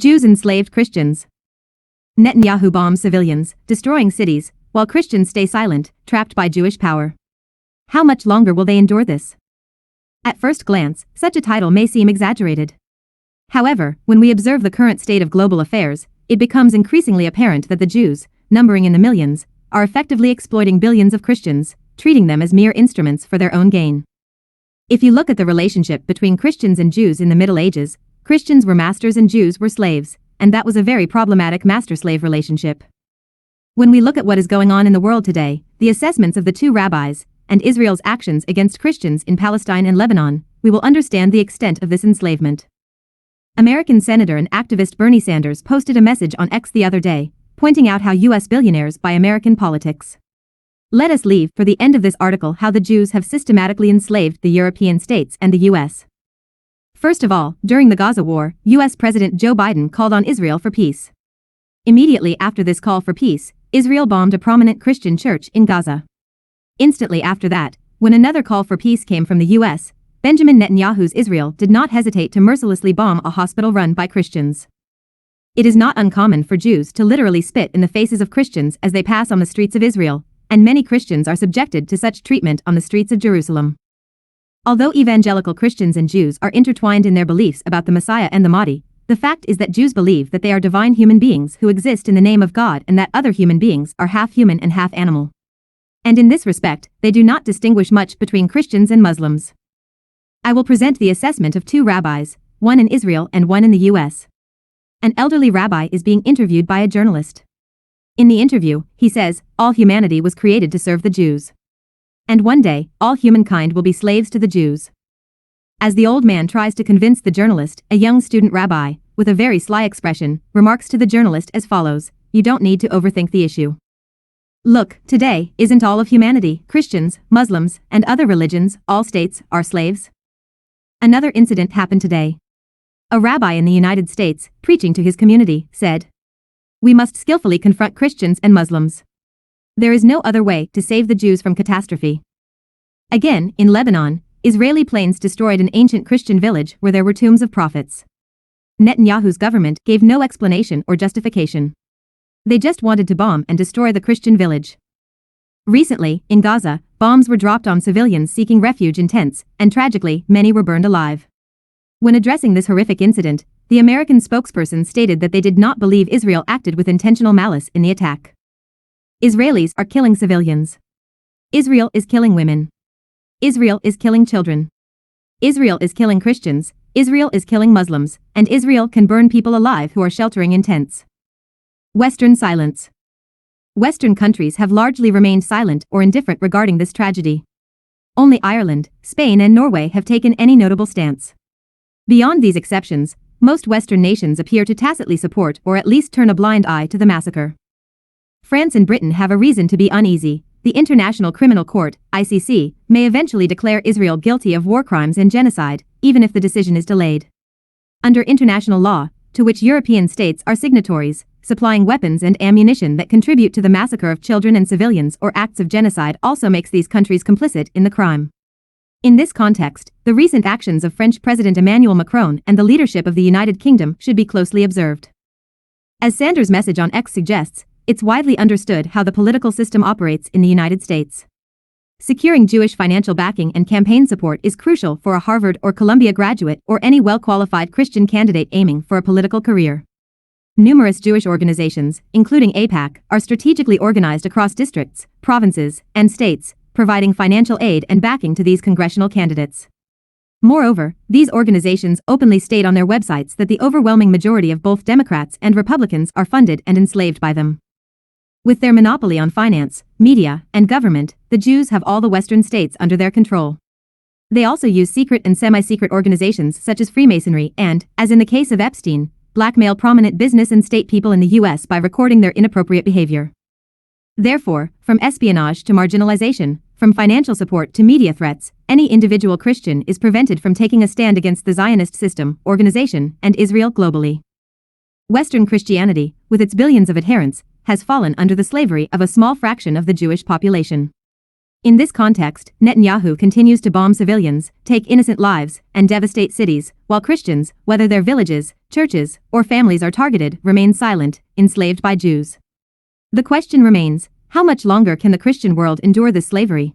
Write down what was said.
Jews enslaved Christians. Netanyahu bombs civilians, destroying cities, while Christians stay silent, trapped by Jewish power. How much longer will they endure this? At first glance, such a title may seem exaggerated. However, when we observe the current state of global affairs, it becomes increasingly apparent that the Jews, numbering in the millions, are effectively exploiting billions of Christians, treating them as mere instruments for their own gain. If you look at the relationship between Christians and Jews in the Middle Ages, Christians were masters and Jews were slaves, and that was a very problematic master-slave relationship. When we look at what is going on in the world today, the assessments of the two rabbis, and Israel's actions against Christians in Palestine and Lebanon, we will understand the extent of this enslavement. American Senator and activist Bernie Sanders posted a message on X the other day, pointing out how U.S. billionaires buy American politics. Let us leave for the end of this article how the Jews have systematically enslaved the European states and the U.S. First of all, during the Gaza war, U.S. President Joe Biden called on Israel for peace. Immediately after this call for peace, Israel bombed a prominent Christian church in Gaza. Instantly after that, when another call for peace came from the U.S., Benjamin Netanyahu's Israel did not hesitate to mercilessly bomb a hospital run by Christians. It is not uncommon for Jews to literally spit in the faces of Christians as they pass on the streets of Israel, and many Christians are subjected to such treatment on the streets of Jerusalem. Although evangelical Christians and Jews are intertwined in their beliefs about the Messiah and the Mahdi, the fact is that Jews believe that they are divine human beings who exist in the name of God and that other human beings are half human and half animal. And in this respect, they do not distinguish much between Christians and Muslims. I will present the assessment of two rabbis, one in Israel and one in the U.S. An elderly rabbi is being interviewed by a journalist. In the interview, he says, all humanity was created to serve the Jews. And one day, all humankind will be slaves to the Jews. As the old man tries to convince the journalist, a young student rabbi, with a very sly expression, remarks to the journalist as follows, you don't need to overthink the issue. Look, today, isn't all of humanity, Christians, Muslims, and other religions, all states, are slaves? Another incident happened today. A rabbi in the United States, preaching to his community, said, we must skillfully confront Christians and Muslims. There is no other way to save the Jews from catastrophe. Again, in Lebanon, Israeli planes destroyed an ancient Christian village where there were tombs of prophets. Netanyahu's government gave no explanation or justification. They just wanted to bomb and destroy the Christian village. Recently, in Gaza, bombs were dropped on civilians seeking refuge in tents, and tragically, many were burned alive. When addressing this horrific incident, the American spokesperson stated that they did not believe Israel acted with intentional malice in the attack. Israelis are killing civilians. Israel is killing women. Israel is killing children. Israel is killing Christians, Israel is killing Muslims, and Israel can burn people alive who are sheltering in tents. Western silence. Western countries have largely remained silent or indifferent regarding this tragedy. Only Ireland, Spain and Norway have taken any notable stance. Beyond these exceptions, most Western nations appear to tacitly support or at least turn a blind eye to the massacre. France and Britain have a reason to be uneasy. The International Criminal Court, ICC, may eventually declare Israel guilty of war crimes and genocide, even if the decision is delayed. Under international law, to which European states are signatories, supplying weapons and ammunition that contribute to the massacre of children and civilians or acts of genocide also makes these countries complicit in the crime. In this context, the recent actions of French President Emmanuel Macron and the leadership of the United Kingdom should be closely observed. As Sanders' message on X suggests, it's widely understood how the political system operates in the United States. Securing Jewish financial backing and campaign support is crucial for a Harvard or Columbia graduate or any well-qualified Christian candidate aiming for a political career. Numerous Jewish organizations, including AIPAC, are strategically organized across districts, provinces, and states, providing financial aid and backing to these congressional candidates. Moreover, these organizations openly state on their websites that the overwhelming majority of both Democrats and Republicans are funded and enslaved by them. With their monopoly on finance, media, and government, the Jews have all the Western states under their control. They also use secret and semi-secret organizations such as Freemasonry and, as in the case of Epstein, blackmail prominent business and state people in the U.S. by recording their inappropriate behavior. Therefore, from espionage to marginalization, from financial support to media threats, any individual Christian is prevented from taking a stand against the Zionist system, organization, and Israel globally. Western Christianity, with its billions of adherents, has fallen under the slavery of a small fraction of the Jewish population. In this context, Netanyahu continues to bomb civilians, take innocent lives, and devastate cities, while Christians, whether they're villages, churches, or families are targeted, remain silent, enslaved by Jews. The question remains, how much longer can the Christian world endure this slavery?